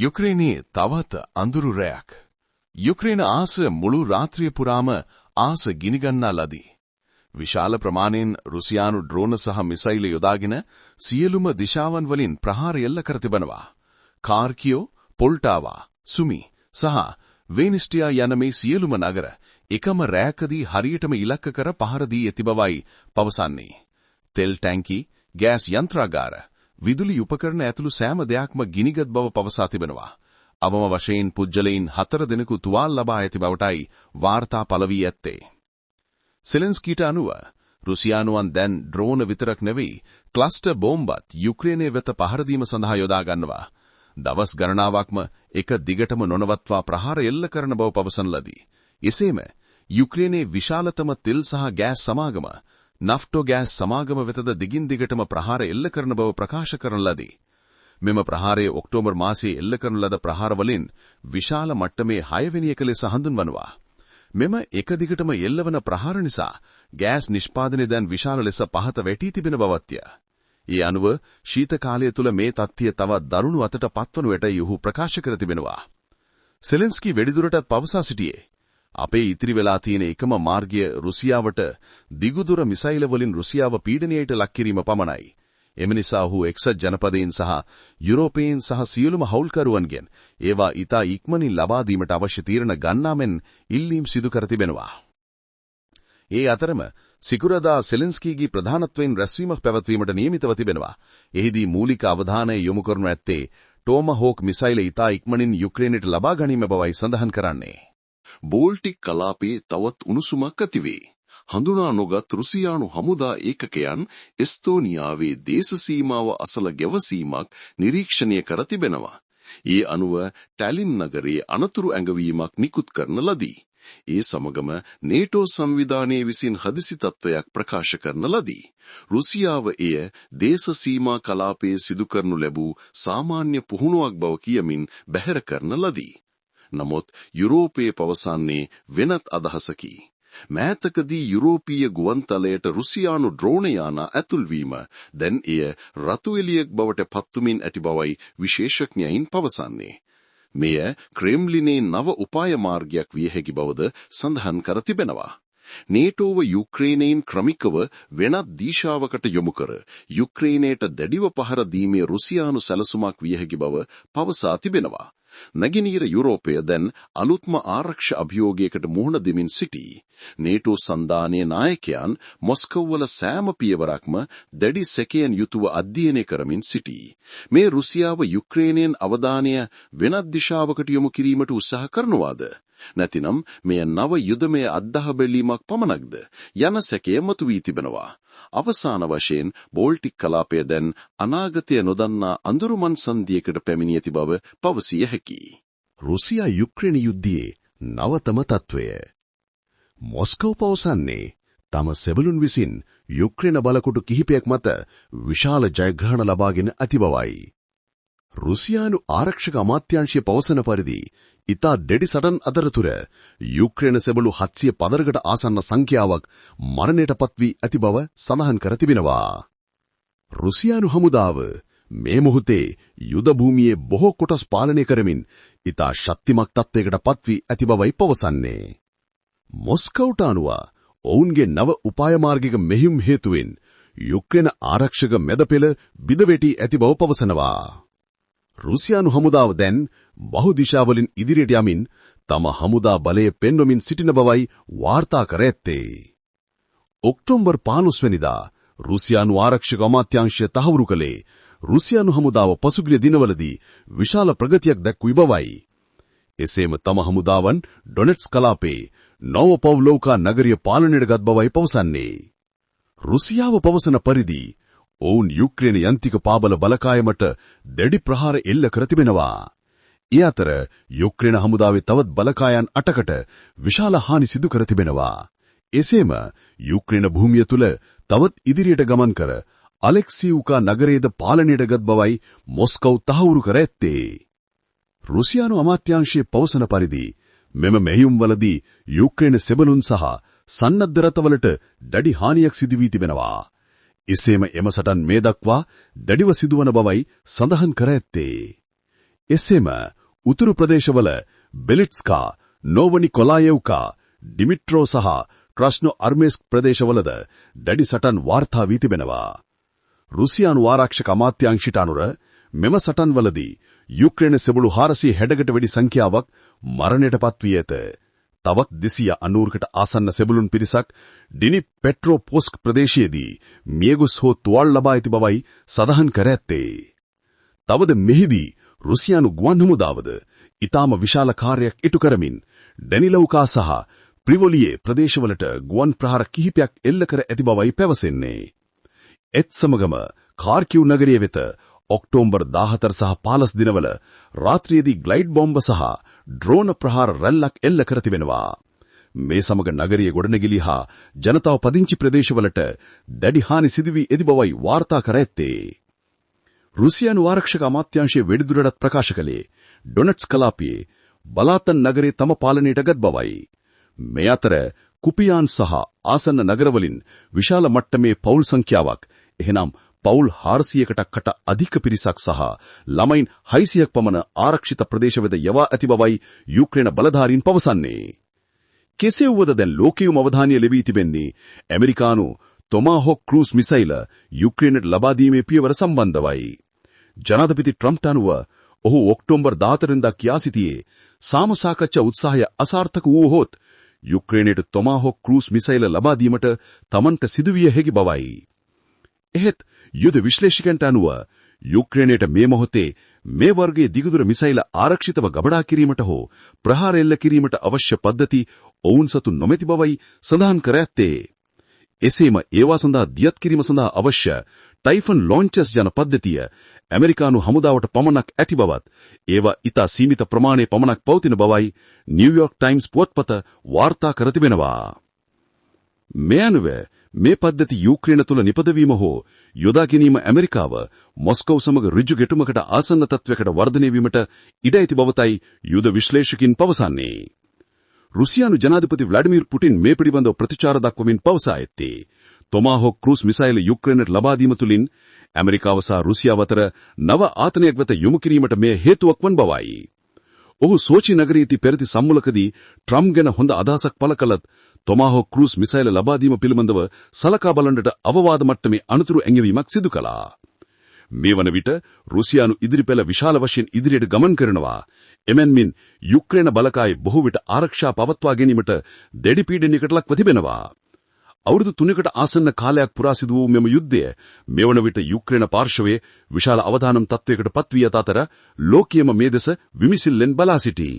යුක්‍රේනයේ තවත් අඳුරු රැයක්. යුක්‍රේන ආස මුළු රාත්‍රිය පුරාම ආස ගිනිගන්නා ලදී. විශාල ප්‍රමාණයෙන් රුසියානු ඩ්‍රෝන සහ මිසයිල් යොදාගෙන සියලුම දිශාවන් වලින් ප්‍රහාර එල්ල කර තිබෙනවා. කාර්කියෝ, පොල්ටාවා, සුමි සහ වෙනිස්ටියා යන මේ සියලුම නගර එකම රැයකදී හරියටම ඉලක්ක කර පහර දී ඇති බවයි පවසන්නේ. තෙල් ටැංකි, ගෑස් යන්ත්‍රාගාර, විදුලි උපකරණ ඇතුළු සෑම දෙයක්ම ගිනිගත් බව පවසා තිබෙනවා. අවම වශයෙන් පුජ්‍යලයින් 4 දෙනෙකු තුවාල ලබා ඇති බවටයි වාර්තා පළ වී ඇත්තේ. සෙලෙන්ස්කීට අනුව රුසියානුවන් දැන් ඩ්‍රෝන විතරක් නෙවෙයි ක්ලස්ටර් බෝම්බත් යුක්‍රේනයේ වෙත පහර දීම සඳහා යොදා ගන්නවා. දවස් ගණනාවක්ම එක දිගටම නොනවත්වා ප්‍රහාර එල්ල කරන බව පවසන ලදී. එසේම යුක්‍රේනයේ විශාලතම තෙල් සහ ගෑස් සමාගම නෆ්ටෝ ගෑස් සමාගම වෙතද දිගින් දිගටම ප්‍රහාර එල්ල කරන බව ප්‍රකාශ කරන ලදී. මෙම ප්‍රහාරයේ ඔක්තෝබර් මාසයේ එල්ල කරන ලද ප්‍රහාර වලින් විශාල මට්ටමේ 6 වෙනි එක ලෙස හඳුන්වනවා. මෙම එක දිගටම එල්ලවන ප්‍රහාර නිසා ගෑස් නිෂ්පාදනය දැන් විශාල ලෙස පහත වැටී තිබෙන බවත්ය. ඒ අනුව ශීත කාලය තුල මේ තත්ත්වය තවත් දරුණු අතට පත්වනු ඇතැයි ඔහු ප්‍රකාශ කර තිබෙනවා. සෙලෙන්ස්කී වැඩිදුරටත් පවසා සිටියේ අපේ ඉතිරි වෙලා තියෙන එකම මාර්ගය රුසියාවට දිගුදුර මිසයිල වලින් රුසියාව පීඩනයට ලක් කිරීම පමණයි. එම නිසා ඔහු එක්සත් ජනපදයන් සහ යුරෝපීයන් සහ සියලුම හවුල්කරුවන්ගෙන් ඒවා ඉතා ඉක්මනින් ලබා දීමට අවශ්‍ය තීරණ ගන්නාමෙන් ඉල්ලීම් සිදු කර තිබෙනවා. ඒ අතරම සිකුරාදා සෙලෙන්ස්කීගේ ප්‍රධානත්වයෙන් රැස්වීමක් පැවැත්වීමට නියමිතව තිබෙනවා. එහිදී මූලික අවධානය යොමු කරනු ඇත්තේ ටෝමහෝක් මිසයිල ඉතා ඉක්මනින් යුක්‍රේනයට ලබා ගැනීම බවයි සඳහන් කරන්නේ. බෝල්ටික් කලාපයේ තවත් උණුසුමක් ඇතිවේ. හඳුනා නොගත් රුසියානු හමුදා ඒකකයන් එස්තෝනියාවේ දේශ සීමාව අසල ගැවසීමක් නිරීක්ෂණය කර තිබෙනවා. ඒ අනුව ටැලින් නගරයේ අනතුරු ඇඟවීමක් නිකුත් කරන ලදී. ඒ සමගම නේටෝ සංවිධානයේ විසින් හදිසි තත්ත්වයක් ප්‍රකාශ කරන ලදී. රුසියාව එය දේශ සීමා කලාපයේ සිදු කරනු ලැබූ සාමාන්‍ය පුහුණුවක් බව කියමින් බැහැර කරන ලදී. නමුත් යුරෝපයේ පවසන්නේ වෙනත් අදහසකි. මෑතකදී යුරෝපීය ගුවන්තලයට රුසියානු ඩ්‍රෝන යාන ඇතුල්වීම දැන් එය රතු එළියක් බවට පත්තුමින් ඇති බවයි විශේෂඥයින් පවසන්නේ. මෙය ක්‍රෙම්ලිනේ නව උපාය මාර්ගයක් විය හැකි බවද සඳහන් කර තිබෙනවා. නේටෝව යුක්‍රේනයෙන් ක්‍රමිකව වෙනත් දිශාවකට යොමු කර යුක්‍රේනයට දැඩිව පහර දීමේ රුසියානු සැලසුමක් විය හැකි බව පවසා තිබෙනවා. නැගෙනහිර යුරෝපය දැන් අලුත්ම ආරක්ෂ අභියෝගයකට මුහුණ දෙමින් සිටී. නේටෝ සන්ධානයේ නායකයන් මොස්කෝවල සෑම පියවරක්ම දැඩි සැකයෙන් යුතුව අධ්‍යයනය කරමින් සිටී. මේ රුසියාව යුක්‍රේනයෙන් අවධානය වෙනත් දිශාවකට යොමු කිරීමට උත්සාහ කරනවාද? නැතිනම් මෙය නව යුදමය අත්දහ බැලීමක් පමණක්ද යන සැකය මතුවී තිබෙනවා. අවසාන වශයෙන් බෝල්ටික් කලාපය දැන් අනාගතය නොදන්නා අඳුරුමන් සන්ධියකට පැමිණි ඇති බව පවසිය හැකියි. රුසියා යුක්‍රේන යුද්ධයේ නවතම තත්ත්වය. මොස්කෝ පවසන්නේ තම සෙබළුන් විසින් යුක්‍රේන බලකොටු කිහිපයක් මත විශාල ජයග්‍රහණ ලබාගෙන ඇති බවයි. රුසියානු ආරක්ෂක අමාත්‍යාංශය පවසන පරිදි ඉතා දෙඩි සටන් අතරතුර යුක්‍රේන සෙබළු 750කට ආසන්න සංඛ්‍යාවක් මරණයට පත්වී ඇති බව සඳහන් කර තිබෙනවා. රුසියානු හමුදාව මේ මොහොතේ යුද භූමියේ බොහෝ කොටස් පාලනය කරමින් ඉතා ශක්තිමත් තත්ත්වයකට පත්වී ඇති බවයි පවසන්නේ. මොස්කෝට අනුව ඔවුන්ගේ නව උපාය මාර්ගික මෙහෙයුම් හේතුවෙන් යුක්‍රේන ආරක්ෂක මැදපෙළ බිඳවැටි ඇති බව පවසනවා. රුසියානු හමුදාව දැන් බහු දිශාවලින් ඉදිරියට යමින් තම හමුදා බලය පෙන්වමින් සිටින බවයි වාර්තා කර ඇත්තේ. ඔක්තෝබර් 15 වෙනිදා රුසියානු ආරක්ෂක අමාත්‍යාංශය තහවුරු කළේ රුසියානු හමුදාව පසුගිය දිනවලදී විශාල ප්‍රගතියක් දැක්වූ බවයි. එසේම තම හමුදාවන් ඩොනෙට්ස් කලාපයේ නෝවොපොව්ලෝකා නගරිය පාලනයට ගත් බවයි පවසන්නේ. රුසියාව පවසන පරිදි ඔවුන් යුක්‍රේන යන්ත්‍රික පාබල බලකායමට දැඩි ප්‍රහාර එල්ල කර තිබෙනවා. ඒ අතර යුක්‍රේන හමුදාවේ තවත් බලකායන් 8කට විශාල හානි සිදු කර තිබෙනවා. එසේම යුක්‍රේන භූමිය තුල තවත් ඉදිරියට ගමන් කර අලෙක්සියුකා නගරයේද පාලනයට ගත් බවයි මොස්කව් තහවුරු කර ඇත්තේ. රුසියානු අමාත්‍යාංශයේ පවසන පරිදි මෙම මෙහෙයුම්වලදී යුක්‍රේන සෙබළුන් සහ සන්නද්ධ රථවලට දැඩි හානියක් සිදු වී තිබෙනවා. එසේම එම සටන් මේ දක්වා දැඩිව සිදුවන බවයි සඳහන් කර ඇත්තේ. එසේම උතුරු ප්‍රදේශවල බෙලිට්ස්කා, නෝවනිකොලායෙව්කා, ඩිමිට්‍රෝ සහ ක්‍රස්නෝ අර්මේස්ක් ප්‍රදේශවලද දැඩි සටන් වාර්තා වී තිබෙනවා. රුසියානු ආරක්ෂක අමාත්‍යාංශයට අනුව මෙම සටන්වලදී යුක්‍රේන සෙබළු 460කට වැඩි සංඛ්‍යාවක් මරණයට පත්වී ඇත. තවත් 290කට ආසන්න සෙබළුන් පිරිසක් ඩිනිපෙට්‍රෝපොස්ක් ප්‍රදේශයේදී මියගොස් හෝ තුවාල ලබා ඇති බවයි සඳහන් කර ඇත්තේ. තවද මෙහිදී රුසියානු ගුවන් හමුදාවද ඉතාම විශාල කාර්යයක් ඉටු කරමින් ඩැනිලව්කා සහ ප්‍රිවොලියේ ප්‍රදේශවලට ගුවන් ප්‍රහාර කිහිපයක් එල්ල කර ඇති බවයි පැවසෙන්නේ. එත් සමගම කාර්කිව් නගරයේ වෙත ඔක්තෝබර් 14 සහ 15 දිනවල රාත්‍රියේදී ග්ලයිඩ් බෝම්බ සහ ඩ්‍රෝන ප්‍රහාර රැල්ලක් එල්ල කර තිබෙනවා. මේ සමග නගරීය ගොඩනැගිලි හා ජනතාව පදිංචි ප්‍රදේශවලට දැඩි හානි සිදු වී ඇති බවයි වාර්තා කර ඇත්තේ. රුසියානු ආරක්ෂක අමාත්‍යාංශයේ වෙඩිදුරටත් ප්‍රකාශ කළේ ඩොනෙට්ස් කලාපයේ බලාතන් නගරයේ තම පාලනයට ගත් බවයි. මේ අතර කුපියාන් සහ ආසන්න නගරවලින් විශාල මට්ටමේ පවුල් සංඛ්‍යාවක්, එහෙනම් පවුල් 400කටකට අධික පිරිසක් සහ ළමයින් 600ක් පමණ ආරක්ෂිත ප්‍රදේශ වෙත යවා ඇති බවයි යුක්‍රේන බලධාරීන් පවසන්නේ. කෙසේ වුවද දැන් ලෝකීයම අවධානය ලැබී තිබෙන්නේ ඇමරිකානු තොමාහොක් ක්‍රූස් මිසයිල යුක්‍රේනට ලබා දීමේ පියවර සම්බන්ධවයි. ජනාධිපති ට්‍රම්ප්ට අනුව ඔහු ඔක්තෝබර් 14 වෙනිදා කියා සිටියේ සාම සාකච්ඡා උත්සාහය අසාර්ථක වූහොත් යුක්‍රේනයට තොමාහොක් ක්‍රූස් මිසයිල ලබා දීමට තමන්ට සිදුවිය හැකි බවයි. එහෙත් යුද විශ්ලේෂකයන්ට අනුව යුක්‍රේනයට මේ මොහොතේ මේ වර්ගයේ දිගදුර මිසයිල ආරක්ෂිතව ගබඩා කිරීමට හෝ ප්‍රහාර එල්ල කිරීමට අවශ්‍ය පද්ධති ඔවුන් සතු නොමැති බවයි සඳහන් කර ඇත්තේ. එසේම ඒවා සඳහා දියත් කිරීම සඳහා අවශ්‍ය ටයිෆන් ලොන්චර්ස් යන පද්ධතිය ඇමරිකානු හමුදාවට පමණක් ඇති බවත්, ඒවා ඉතා සීමිත ප්‍රමාණයේ පමණක් පවතින බවයි නිව්යෝර්ක් ටයිම්ස් පුවත්පත වාර්තා කර තිබෙනවා. මේ අනුව මේ පද්ධති යුක්‍රේන තුළ නිපදවීම හෝ යොදා ගැනීම ඇමරිකාව මොස්කෝව සමග ඍජු ගැටුමකට ආසන්න තත්වයකට වර්ධනය වීමට ඉඩ ඇති බවතයි යුද විශ්ලේෂකින් පවසන්නේ. රුසියානු ජනාධිපති ව්ලාඩිමිර් පුටින් මේ පිළිබඳව ප්‍රතිචාර දක්වමින් පවසා ඇත්තේ තොමාහොක් ක්‍රූස් මිසයිල යුක්‍රේනට ලබා දීම තුළින් ඇමරිකාව සහ රුසියාව අතර නව ආතනයක් වෙත යොමු කිරීමට මේ හේතුවක් වන බවයි. ඔහු සෝචි නගරයේදී පෙරදි සම්මුලකදී ට්‍රම්ප් ගැන හොඳ අදහසක් පළ කළත් තොමාහොක් ක්‍රූස් මිසයිල ලබා දීම පිළිබඳව සලකා බලන්නට අවවාද මට්ටමේ අනුතුරු ඇඟවීමක් සිදු කළා. මේ වන විට රුසියානු ඉදිරිපෙළ විශාල වශයෙන් ඉදිරියට ගමන් කරනවා. එමෙන්මින් යුක්‍රේන බලකාය බොහෝ විට ආරක්ෂා පවත්වා ගැනීමට දැඩි පීඩනයකට ලක්ව තිබෙනවා. අවුරුදු 3කට ආසන්න කාලයක් පුරා සිදු වූ මෙම යුද්ධය මේ වන විට යුක්‍රේන පාර්ශවයේ විශාල අවදානම් තත්වයකට පත් වී ඇත අතර ලෝකයේම මේ දෙස විමිසිල්ලෙන් බලා සිටී.